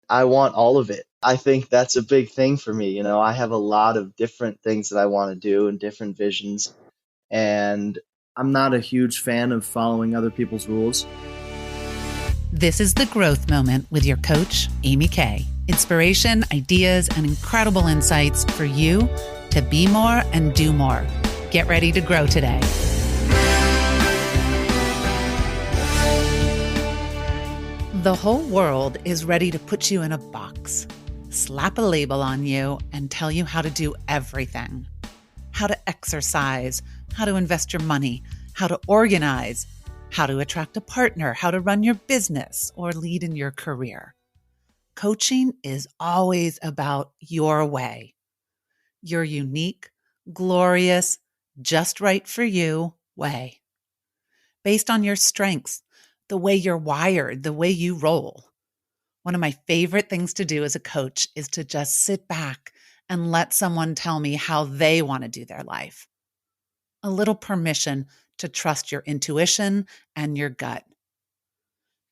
I want all of it. I think that's a big thing for me. I have a lot of different things that I want to do and different visions. And I'm not a huge fan of following other people's rules. This is The Growth Moment with your coach, Amy Kay. Inspiration, ideas, and incredible insights for you to be more and do more. Get ready to grow today. The whole world is ready to put you in a box, slap a label on you, and tell you how to do everything. How to exercise, how to invest your money, how to organize, how to attract a partner, how to run your business or lead in your career. Coaching is always about your way. Your unique, glorious, just right for you way. Based on your strengths, the way you're wired, the way you roll. One of my favorite things to do as a coach is to just sit back and let someone tell me how they want to do their life. A little permission to trust your intuition and your gut.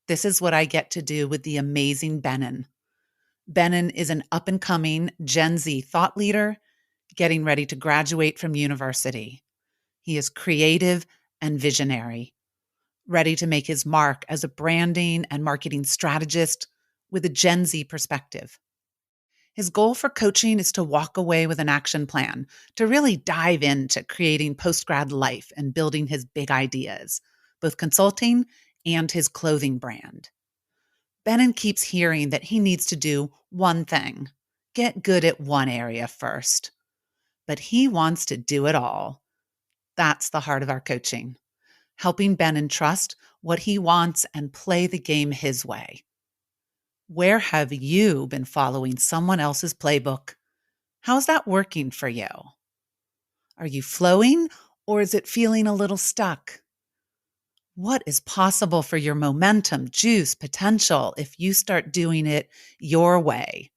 This is what I get to do with the amazing Benen. Benen is an up-and-coming Gen Z thought leader getting ready to graduate from university. He is creative and visionary, ready to make his mark as a branding and marketing strategist with a Gen Z perspective. His goal for coaching is to walk away with an action plan, to really dive into creating post-grad life and building his big ideas, both consulting and his clothing brand. Benen keeps hearing that he needs to do one thing, get good at one area first. But he wants to do it all. That's the heart of our coaching, helping Benen trust what he wants and play the game his way. Where have you been following someone else's playbook? How's that working for you? Are you flowing, or is it feeling a little stuck? What is possible for your momentum, juice, potential if you start doing it your way?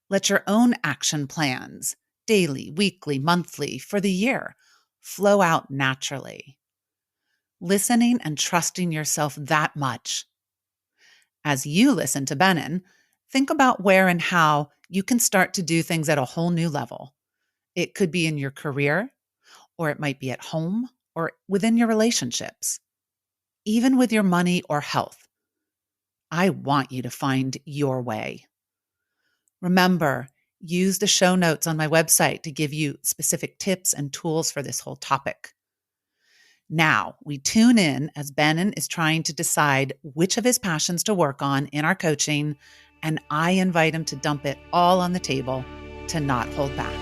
Let your own action plans, daily, weekly, monthly, for the year, flow out naturally. Listening and trusting yourself that much. As you listen to Benen, think about where and how you can start to do things at a whole new level. It could be in your career, or it might be at home, or within your relationships, even with your money or health. I want you to find your way. Remember, use the show notes on my website to give you specific tips and tools for this whole topic. Now, we tune in as Benen is trying to decide which of his passions to work on in our coaching, and I invite him to dump it all on the table to not hold back.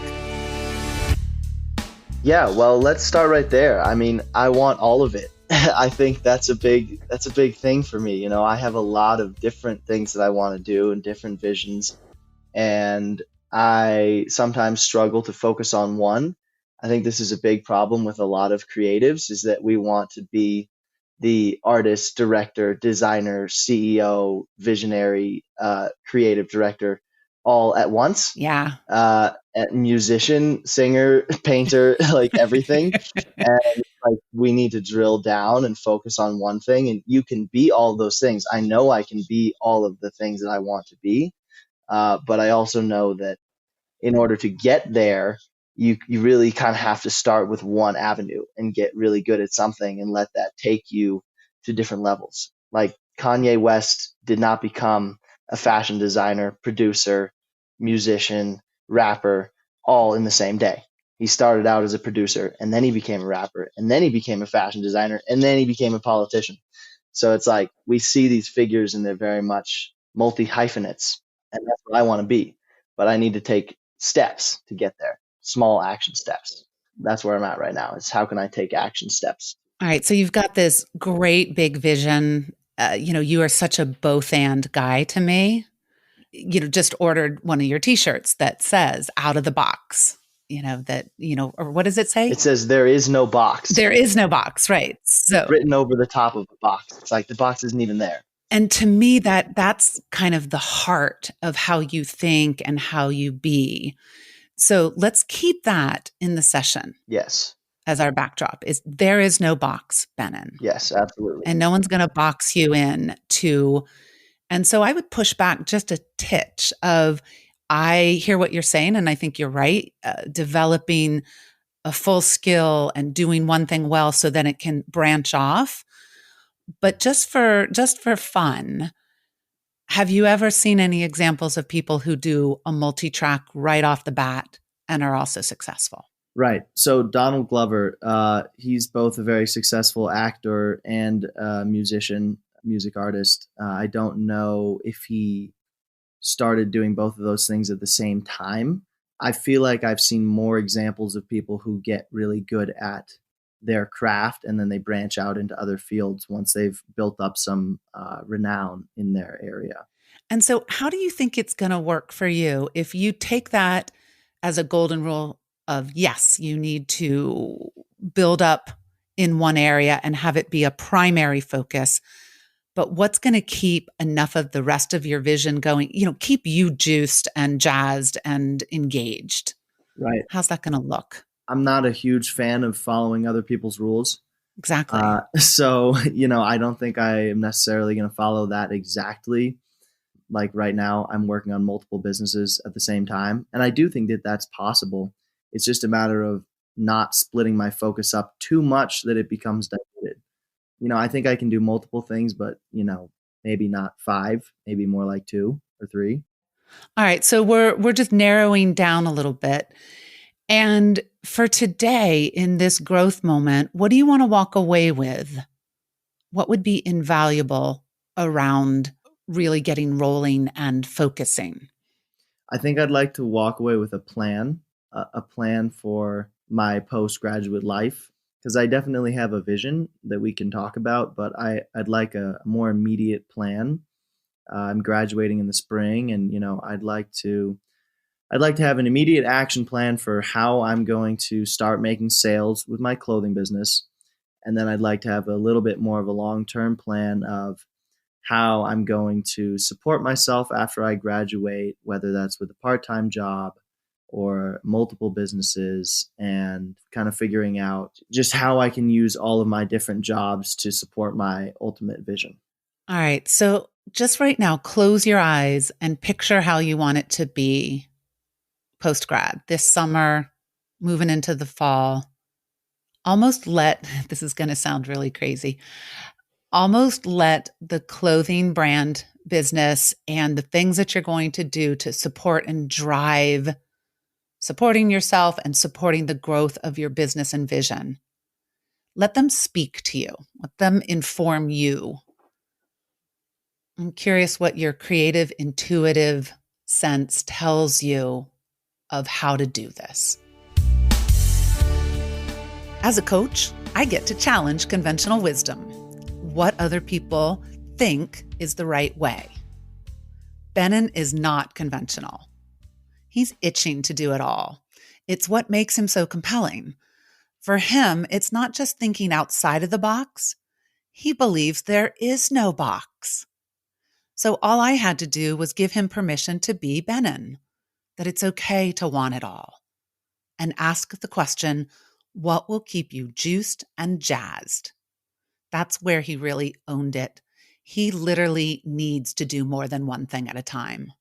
Yeah, well, let's start right there. I mean, I want all of it. I think that's a big thing for me. I have a lot of different things that I want to do and different visions, and I sometimes struggle to focus on one. I think this is a big problem with a lot of creatives, is that we want to be the artist, director, designer, CEO, visionary, creative director all at once. Yeah. Musician, singer, painter, like everything. And like we need to drill down and focus on one thing. And you can be all those things. I know I can be all of the things that I want to be. But I also know that in order to get there, you really kind of have to start with one avenue and get really good at something and let that take you to different levels. Like Kanye West did not become a fashion designer, producer, musician, rapper, all in the same day. He started out as a producer, and then he became a rapper, and then he became a fashion designer, and then he became a politician. So it's like we see these figures and they're very much multi-hyphenates, and that's what I want to be. But I need to take steps to get there, small action steps. That's where I'm at right now. Is how can I take action steps? All right. So you've got this great big vision. You are such a both and guy to me. Just ordered one of your t-shirts that says out of the box, or what does it say? It says there is no box. There is no box, right? So written over the top of the box. It's like the box isn't even there. And to me, that's kind of the heart of how you think and how you be. So let's keep that in the session. Yes. As our backdrop is there is no box, Benen. Yes, absolutely. And no one's going to box you in to And so I would push back just a titch of, I hear what you're saying, and I think you're right. Developing a full skill and doing one thing well so then it can branch off. But just for fun, have you ever seen any examples of people who do a multi-track right off the bat and are also successful? Right. So Donald Glover, he's both a very successful actor and musician, music artist. I don't know if he started doing both of those things at the same time. I feel like I've seen more examples of people who get really good at their craft and then they branch out into other fields once they've built up some renown in their area. And so, how do you think it's going to work for you if you take that as a golden rule of yes, you need to build up in one area and have it be a primary focus? But what's going to keep enough of the rest of your vision going, keep you juiced and jazzed and engaged? Right. How's that going to look? I'm not a huge fan of following other people's rules. Exactly. So, I don't think I am necessarily going to follow that exactly. Like right now, I'm working on multiple businesses at the same time. And I do think that that's possible. It's just a matter of not splitting my focus up too much that it becomes diluted. I think I can do multiple things, but, maybe not five, maybe more like two or three. All right. So we're just narrowing down a little bit. And for today, in this growth moment, what do you want to walk away with? What would be invaluable around really getting rolling and focusing? I think I'd like to walk away with a plan for my postgraduate life, because I definitely have a vision that we can talk about, but I'd like a more immediate plan. I'm graduating in the spring, and I'd like to have an immediate action plan for how I'm going to start making sales with my clothing business, and then I'd like to have a little bit more of a long-term plan of how I'm going to support myself after I graduate, whether that's with a part time job or multiple businesses, and kind of figuring out just how I can use all of my different jobs to support my ultimate vision. All right. So just right now, close your eyes and picture how you want it to be post grad this summer, moving into the fall. Almost let, this is going to sound really crazy, almost let the clothing brand business and the things that you're going to do to support and drive supporting yourself and supporting the growth of your business and vision. Let them speak to you. Let them inform you. I'm curious what your creative, intuitive sense tells you of how to do this. As a coach, I get to challenge conventional wisdom, what other people think is the right way. Benen is not conventional. He's itching to do it all. It's what makes him so compelling. For him, it's not just thinking outside of the box. He believes there is no box. So all I had to do was give him permission to be Benen, that it's okay to want it all, and ask the question, what will keep you juiced and jazzed? That's where he really owned it. He literally needs to do more than one thing at a time.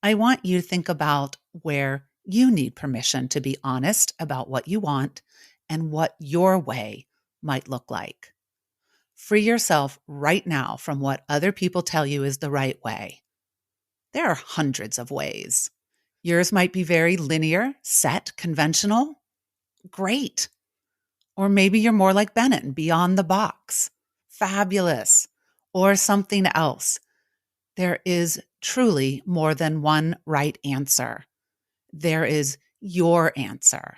I want you to think about where you need permission to be honest about what you want and what your way might look like. Free yourself right now from what other people tell you is the right way. There are hundreds of ways. Yours might be very linear, set, conventional. Great. Or maybe you're more like Benen, beyond the box. Fabulous. Or something else. There is truly more than one right answer. There is your answer.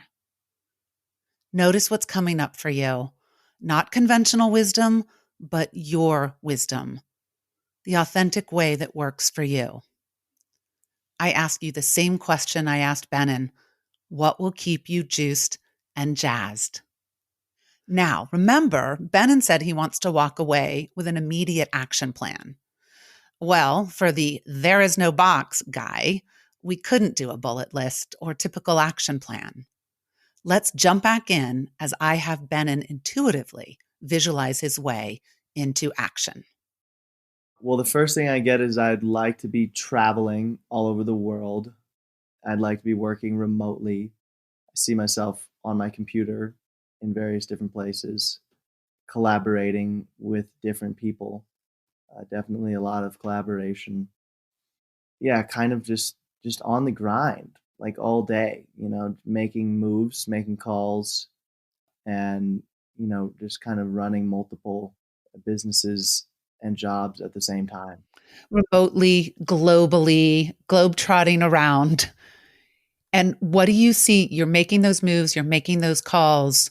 Notice what's coming up for you. Not conventional wisdom, but your wisdom. The authentic way that works for you. I ask you the same question I asked Benen. What will keep you juiced and jazzed? Now, remember, Benen said he wants to walk away with an immediate action plan. Well, for the there is no box guy, we couldn't do a bullet list or typical action plan. Let's jump back in as I have Benen intuitively visualize his way into action. Well, the first thing I get is I'd like to be traveling all over the world. I'd like to be working remotely. I see myself on my computer in various different places, collaborating with different people. Definitely a lot of collaboration. Yeah, kind of just on the grind, like all day, making moves, making calls, and just kind of running multiple businesses and jobs at the same time. Remotely, globally, globe-trotting around. And what do you see? You're making those moves, you're making those calls.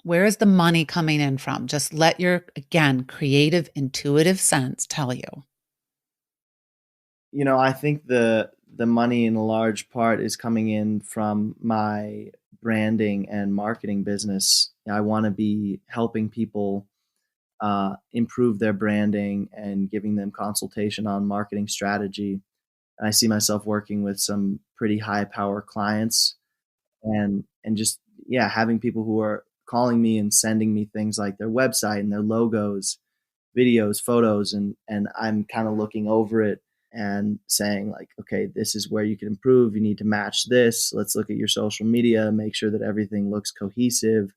Where is the money coming in from? Just let your, again, creative, intuitive sense tell you. I think the money in a large part is coming in from my branding and marketing business. I want to be helping people improve their branding and giving them consultation on marketing strategy. And I see myself working with some pretty high power clients, and just having people who are calling me and sending me things like their website and their logos, videos, photos, and I'm kind of looking over it and saying like, okay, this is where you can improve. You need to match this. Let's look at your social media, make sure that everything looks cohesive,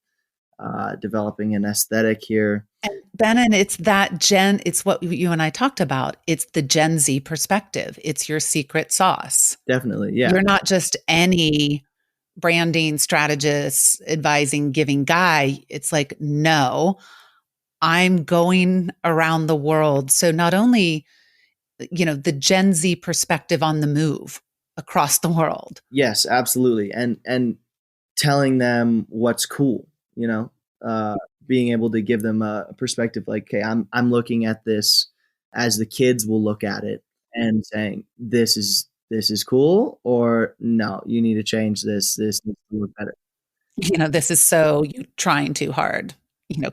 developing an aesthetic here. And Benen, it's what you and I talked about. It's the Gen Z perspective. It's your secret sauce. Definitely. Yeah. You're not just any branding strategist, advising, giving guy. It's like, no, I'm going around the world. So not only, the Gen Z perspective on the move across the world. Yes, absolutely. And telling them what's cool, uh, being able to give them a perspective like, okay, I'm looking at this as the kids will look at it and saying, this is cool, or no, you need to change this. This needs to look better. This is so you trying too hard,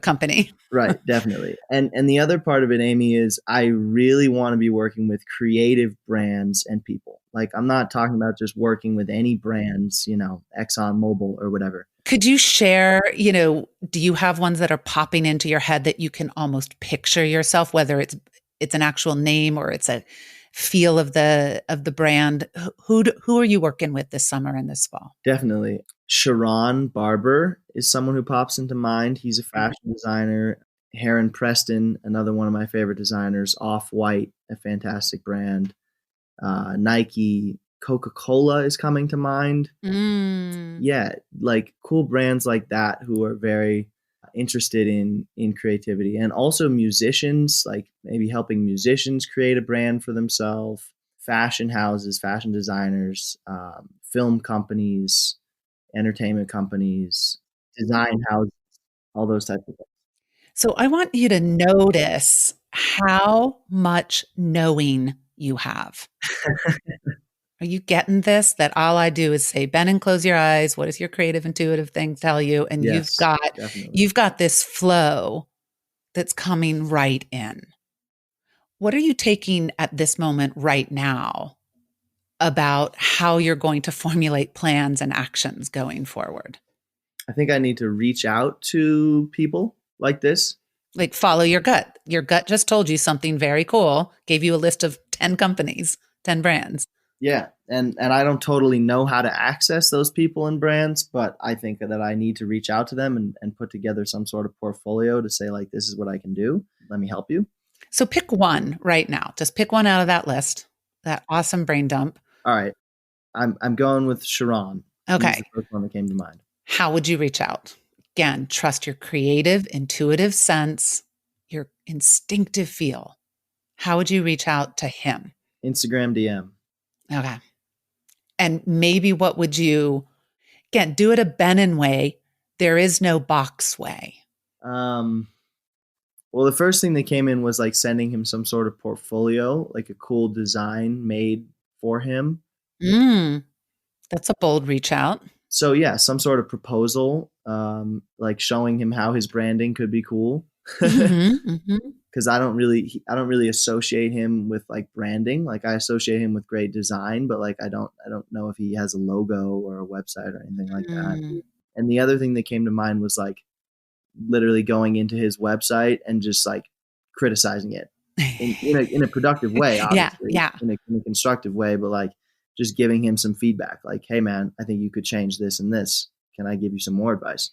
company. Right, definitely. And the other part of it, Amy, is I really want to be working with creative brands and people. Like, I'm not talking about just working with any brands, Exxon Mobil or whatever. Could you share, do you have ones that are popping into your head that you can almost picture yourself, whether it's an actual name or it's a feel of the brand? Who are you working with this summer and this fall? Definitely. Sharon Barber is someone who pops into mind. He's a fashion designer. Heron Preston, another one of my favorite designers. Off-White, a fantastic brand. Nike, Coca-Cola is coming to mind. Yeah, like cool brands like that who are very interested in creativity, and also musicians, like maybe helping musicians create a brand for themselves. Fashion houses, fashion designers, film companies, entertainment companies, design houses, all those types of things. So I want you to notice how much knowing you have. Are you getting this? That all I do is say, Ben, and close your eyes. What does your creative, intuitive thing tell you? And Yes, definitely. you've got this flow that's coming right in. What are you taking at this moment right now about how you're going to formulate plans and actions going forward? I think I need to reach out to people like this. Like follow your gut. Your gut just told you something very cool, gave you a list of 10 companies, 10 brands. Yeah. And I don't totally know how to access those people and brands, but I think that I need to reach out to them and put together some sort of portfolio to say, like, this is what I can do. Let me help you. So pick one right now. Just pick one out of that list, that awesome brain dump. All right. I'm going with Sharon. Okay. He's the first one that came to mind. How would you reach out? Again, trust your creative, intuitive sense, your instinctive feel. How would you reach out to him? Instagram DM. Okay. And maybe what would you, again, do it a Benen way. There is no box way. Well, the first thing that came in was like sending him some sort of portfolio, like a cool design made for him. That's a bold reach out. So yeah, some sort of proposal, like showing him how his branding could be cool. Because I don't really associate him with like branding. Like I associate him with great design, but like I don't know if he has a logo or a website or anything like that. And the other thing that came to mind was like literally going into his website and just like criticizing it. in a productive way, Yeah, obviously, yeah. in a constructive way, but like just giving him some feedback, like, hey man, I think you could change this and this. Can I give you some more advice?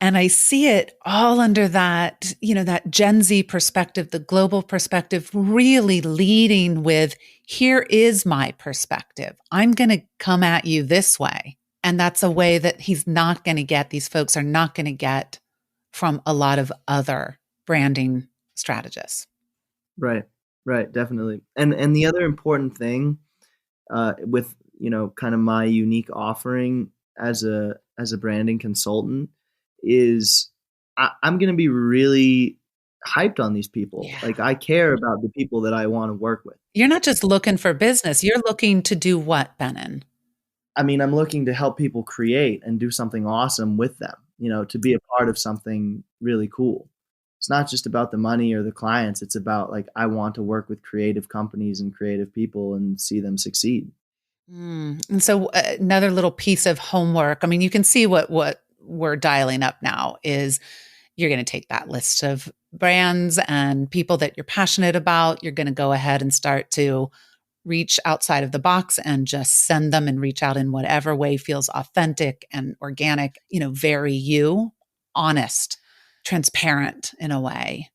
And I see it all under that, that Gen Z perspective, the global perspective, really leading with, here is my perspective. I'm going to come at you this way. And that's a way that he's not going to get, these folks are not going to get from a lot of other branding strategists. Right, right, definitely. And the other important thing with kind of my unique offering as a branding consultant is I'm going to be really hyped on these people. Yeah. Like I care about the people that I want to work with. You're not just looking for business, you're looking to do what, Benen? I mean, I'm looking to help people create and do something awesome with them, to be a part of something really cool. It's not just about the money or the clients. It's about like, I want to work with creative companies and creative people and see them succeed. And so another little piece of homework. I mean, you can see what we're dialing up now is you're going to take that list of brands and people that you're passionate about. You're going to go ahead and start to reach outside of the box and just send them and reach out in whatever way feels authentic and organic, very you, honest, transparent in a way.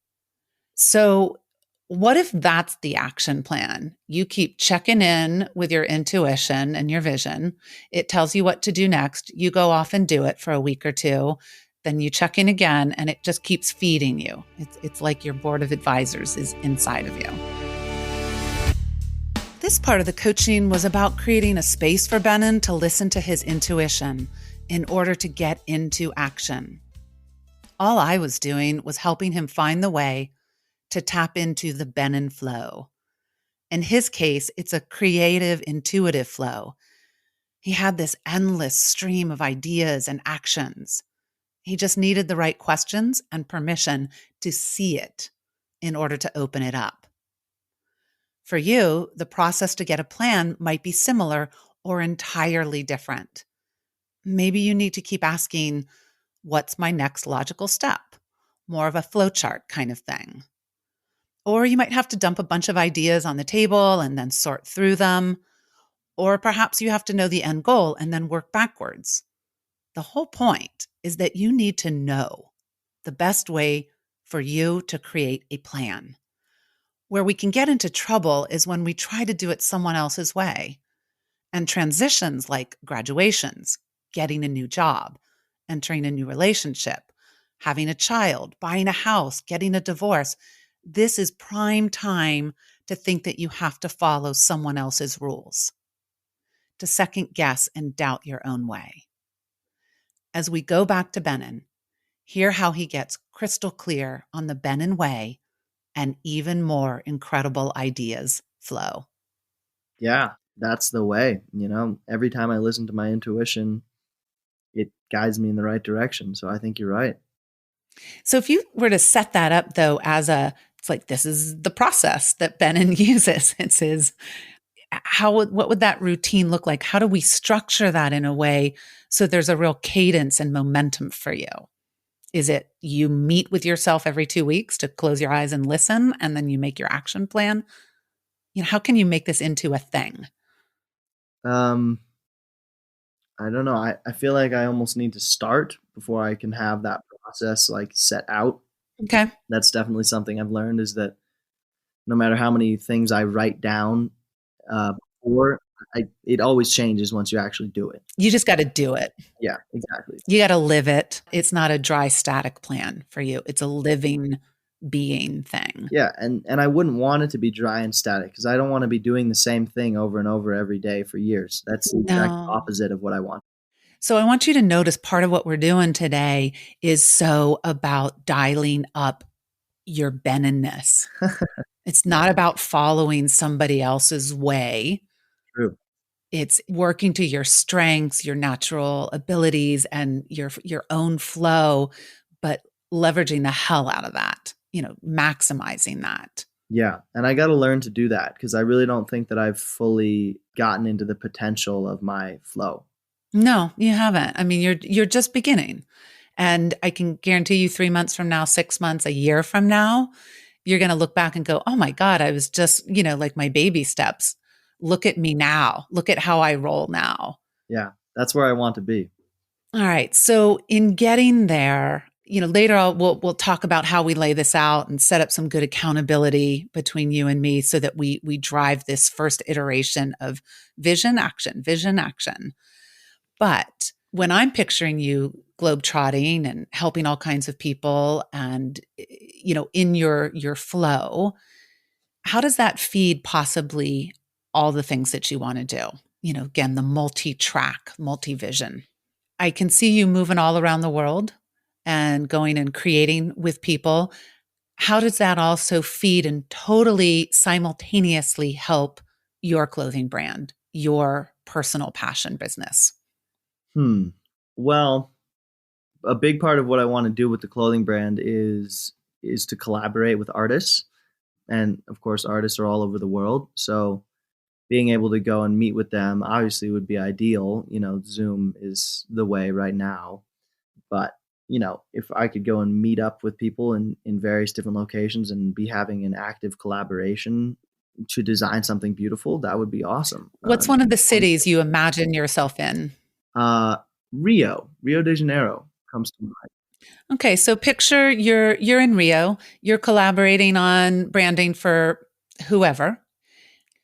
So, what if that's the action plan? You keep checking in with your intuition and your vision. It tells you what to do next. You go off and do it for a week or two. Then you check in again, and it just keeps feeding you. It's like your board of advisors is inside of you. This part of the coaching was about creating a space for Benen to listen to his intuition in order to get into action. All I was doing was helping him find the way to tap into the Benen flow. In his case, it's a creative, intuitive flow. He had this endless stream of ideas and actions. He just needed the right questions and permission to see it in order to open it up. For you, the process to get a plan might be similar or entirely different. Maybe you need to keep asking, what's my next logical step? More of a flowchart kind of thing. Or you might have to dump a bunch of ideas on the table and then sort through them. Or perhaps you have to know the end goal and then work backwards. The whole point is that you need to know the best way for you to create a plan. Where we can get into trouble is when we try to do it someone else's way. And transitions like graduations, getting a new job, entering a new relationship, having a child, buying a house, getting a divorce, this is prime time to think that you have to follow someone else's rules, to second guess and doubt your own way. As we go back to Benen, hear how he gets crystal clear on the Benen way and even more incredible ideas flow. Yeah, that's the way. Every time I listen to my intuition, it guides me in the right direction. So I think you're right. So if you were to set that up though it's like this is the process that Benen uses. It's his what would that routine look like? How do we structure that in a way so there's a real cadence and momentum for you? Is it you meet with yourself every 2 weeks to close your eyes and listen, and then you make your action plan? How can you make this into a thing? Um, I don't know. I feel like I almost need to start before I can have that process like set out. Okay. That's definitely something I've learned is that no matter how many things I write down before, it always changes once you actually do it. You just got to do it. Yeah, exactly. You got to live it. It's not a dry, static plan for you. It's a living being thing. Yeah, and I wouldn't want it to be dry and static because I don't want to be doing the same thing over and over every day for years. That's the exact opposite of what I want. So I want you to notice part of what we're doing today is so about dialing up your Benenness. It's not about following somebody else's way. True. It's working to your strengths, your natural abilities, and your own flow, but leveraging the hell out of that, maximizing that. Yeah, and I got to learn to do that because I really don't think that I've fully gotten into the potential of my flow. No, you haven't. I mean, you're just beginning. And I can guarantee you 3 months from now, 6 months, a year from now, you're going to look back and go, oh my God, I was just, like my baby steps. Look at me now. Look at how I roll now. Yeah, that's where I want to be. All right. So in getting there, later we'll talk about how we lay this out and set up some good accountability between you and me so that we drive this first iteration of vision, action, vision, action. But when I'm picturing you globetrotting and helping all kinds of people and, in your flow, how does that feed possibly all the things that you want to do? Again, the multi-track, multi-vision. I can see you moving all around the world and going and creating with people. How does that also feed and totally simultaneously help your clothing brand, your personal passion business? Well, a big part of what I want to do with the clothing brand is to collaborate with artists. And of course, artists are all over the world. So being able to go and meet with them obviously would be ideal. Zoom is the way right now. But, if I could go and meet up with people in various different locations and be having an active collaboration to design something beautiful, that would be awesome. What's one of the cities you imagine yourself in? Rio de Janeiro comes to mind. Okay, so picture you're in Rio, you're collaborating on branding for whoever,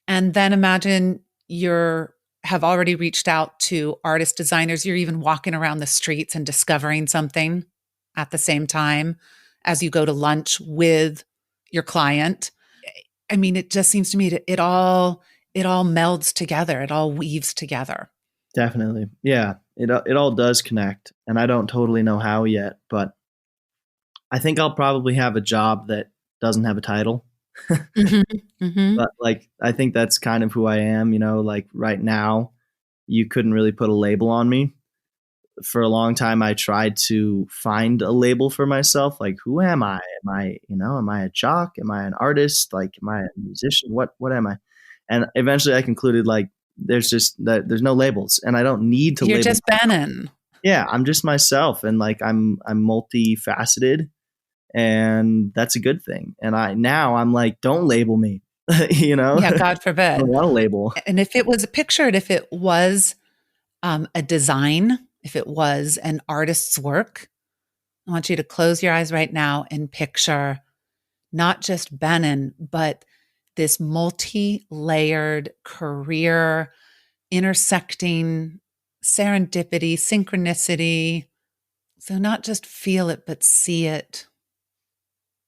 and then imagine have already reached out to artist designers. You're even walking around the streets and discovering something at the same time as you go to lunch with your client. I mean, it just seems to me that it all melds together. It all weaves together. Definitely. Yeah, it all does connect, and I don't totally know how yet, but I think I'll probably have a job that doesn't have a title. But I think that's kind of who I am, like right now, you couldn't really put a label on me. For a long time, I tried to find a label for myself. Like, who am I? Am I a jock? Am I an artist? Like, am I a musician? What am I? And eventually I concluded there's no labels, and I don't need to. You're just Benen. Yeah, I'm just myself, and I'm multifaceted, and that's a good thing. And I'm like, don't label me, Yeah, God forbid. I don't want a label. And if it was a design, if it was an artist's work, I want you to close your eyes right now and picture not just Benen, but this multi-layered career intersecting serendipity, synchronicity. So not just feel it, but see it.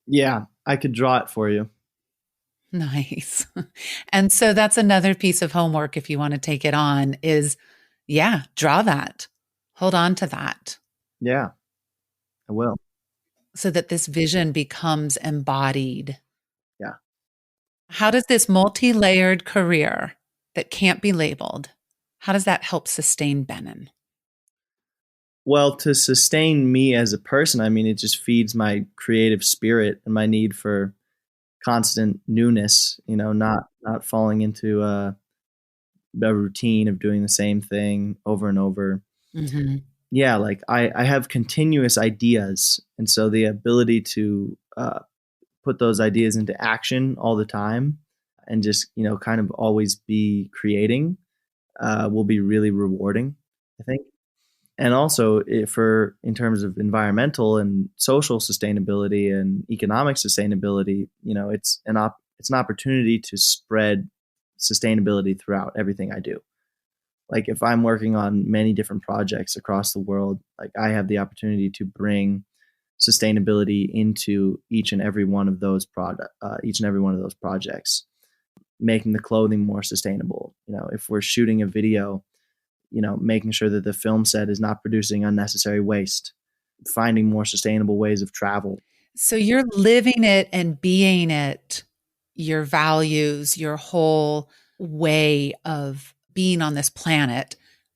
Yeah, I could draw it for you. Nice. And so that's another piece of homework if you want to take it on is, draw that. Hold on to that. Yeah, I will. So that this vision becomes embodied. Yeah. How does this multi-layered career that can't be labeled, how does that help sustain Benen? Well, to sustain me as a person, I mean, it just feeds my creative spirit and my need for constant newness, not falling into a routine of doing the same thing over and over. Mm-hmm. Yeah, I have continuous ideas. And so the ability to put those ideas into action all the time and just, kind of always be creating will be really rewarding, I think. And also in terms of environmental and social sustainability and economic sustainability, it's an opportunity to spread sustainability throughout everything I do. Like if I'm working on many different projects across the world, like I have the opportunity to bring sustainability into each and every one of those projects, making the clothing more sustainable. If we're shooting a video, making sure that the film set is not producing unnecessary waste, finding more sustainable ways of travel. So you're living it and being it, your values, your whole way of being on this planet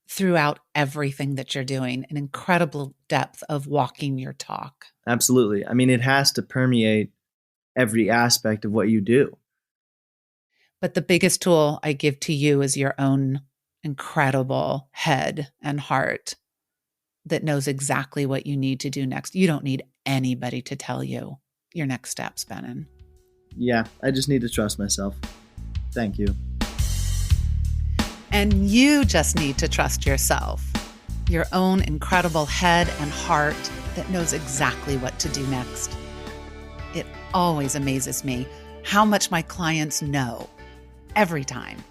throughout everything that you're doing, an incredible depth of walking your talk. Absolutely. I mean, it has to permeate every aspect of what you do. But the biggest tool I give to you is your own incredible head and heart that knows exactly what you need to do next. You don't need anybody to tell you your next steps, Benen. yeah, I just need to trust myself. Thank you. And you just need to trust yourself, your own incredible head and heart that knows exactly what to do next. It always amazes me how much my clients know every time.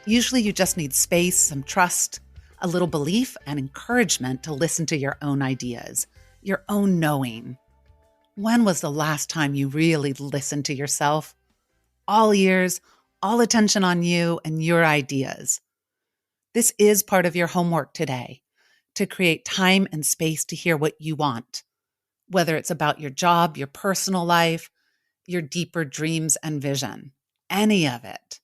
Usually you just need space, some trust, a little belief, and encouragement to listen to your own ideas, your own knowing. When was the last time you really listened to yourself? All ears, all attention on you and your ideas. This is part of your homework today, to create time and space to hear what you want, whether it's about your job, your personal life, your deeper dreams and vision, any of it.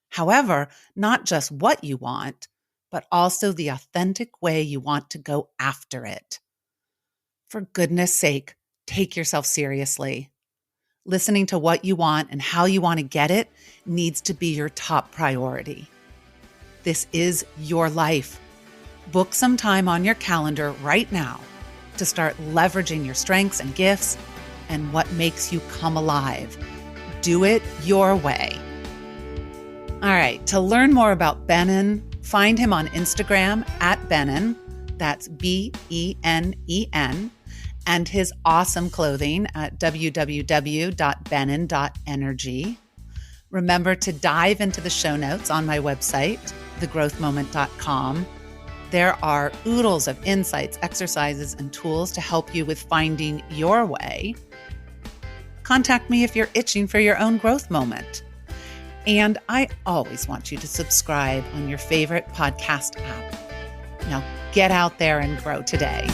However, not just what you want, but also the authentic way you want to go after it. For goodness sake, take yourself seriously. Listening to what you want and how you want to get it needs to be your top priority. This is your life. Book some time on your calendar right now to start leveraging your strengths and gifts and what makes you come alive. Do it your way. All right, to learn more about Benen, find him on Instagram at Benen, that's BENEN, and his awesome clothing at www.benen.energy. Remember to dive into the show notes on my website, thegrowthmoment.com. There are oodles of insights, exercises, and tools to help you with finding your way. Contact me if you're itching for your own growth moment. And I always want you to subscribe on your favorite podcast app. Now get out there and grow today.